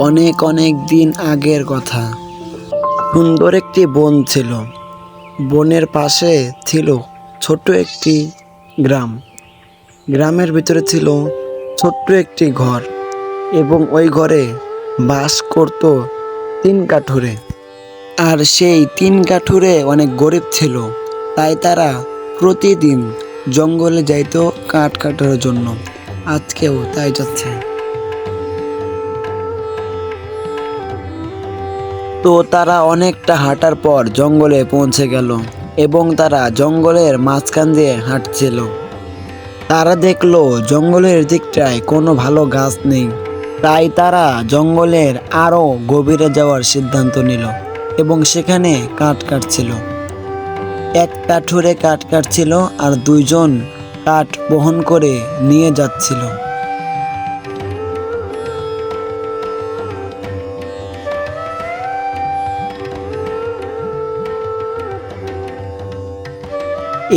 অনেক অনেক দিন আগের কথা। সুন্দর একটি বন ছিল। বনের পাশে ছিল ছোট্ট একটি গ্রাম। গ্রামের ভিতরে ছিল ছোট্ট একটি ঘর, এবং ওই ঘরে বাস করত তিন কাঠুরে। আর সেই তিন কাঠুরে অনেক গরিব ছিল, তাই তারা প্রতিদিন জঙ্গলে যাইতো কাঠ কাটার জন্য। আজকেও তাই যাচ্ছে। তো তারা অনেকটা হাঁটার পর জঙ্গলে পৌঁছে গেল, এবং তারা জঙ্গলের মাঝখান দিয়ে হাঁটছিল। তারা দেখলো জঙ্গলের দিকটায় কোনো ভালো গাছ নেই, তাই তারা জঙ্গলের আরো গভীরে যাওয়ার সিদ্ধান্ত নিল এবং সেখানে কাঠ কাটছিল। এক কাঠুরে কাঠ কাটছিল আর দুইজন কাঠ বহন করে নিয়ে যাচ্ছিল।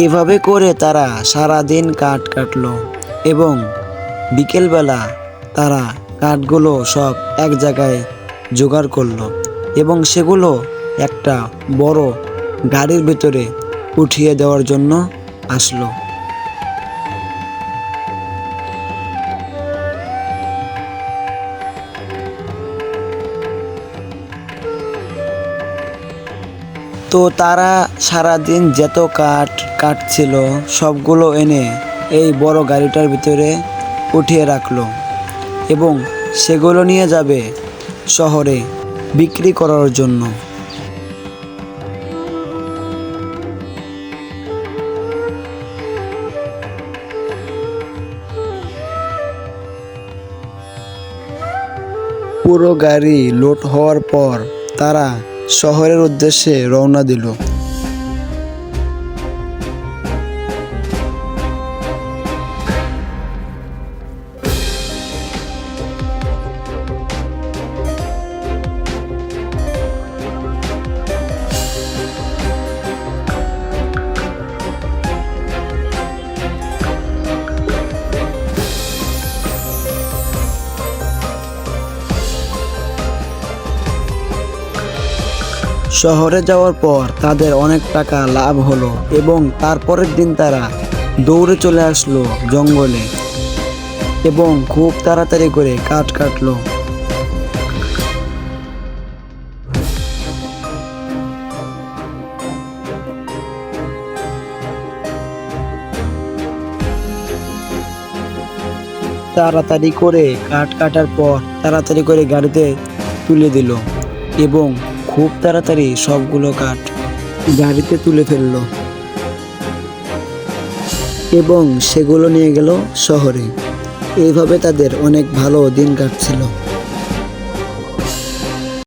এভাবে করে তারা সারাদিন কাঠ কাটলো, এবং বিকেলবেলা তারা কাঠগুলো সব এক জায়গায় জোগাড় করলো এবং সেগুলো একটা বড় গাড়ির ভিতরে উঠিয়ে দেওয়ার জন্য আসলো। তো তারা সারাদিন যত কাঠ কাটছিল সবগুলো এনে এই বড় গাড়িটার ভিতরে উঠিয়ে রাখলো, এবং সেগুলো নিয়ে যাবে শহরে বিক্রি করার জন্য। পুরো গাড়ি লোড হওয়ার পর তারা শহরের উদ্দেশ্যে রওনা দিল। শহরে যাওয়ার পর তাদের অনেক টাকা লাভ হলো, এবং তারপরের দিন তারা দৌড়ে চলে আসলো জঙ্গলে এবং খুব তাড়াতাড়ি করে কাঠ কাটলো। তাড়াতাড়ি করে কাঠ কাটার পর তাড়াতাড়ি করে গাড়িতে তুলে দিল, এবং খুব তাড়াতাড়ি সবগুলো কাঠ গাড়িতে তুলে ফেললো এবং সেগুলো নিয়ে গেল শহরে। এইভাবে তাদের অনেক ভালো দিন কাটছিল।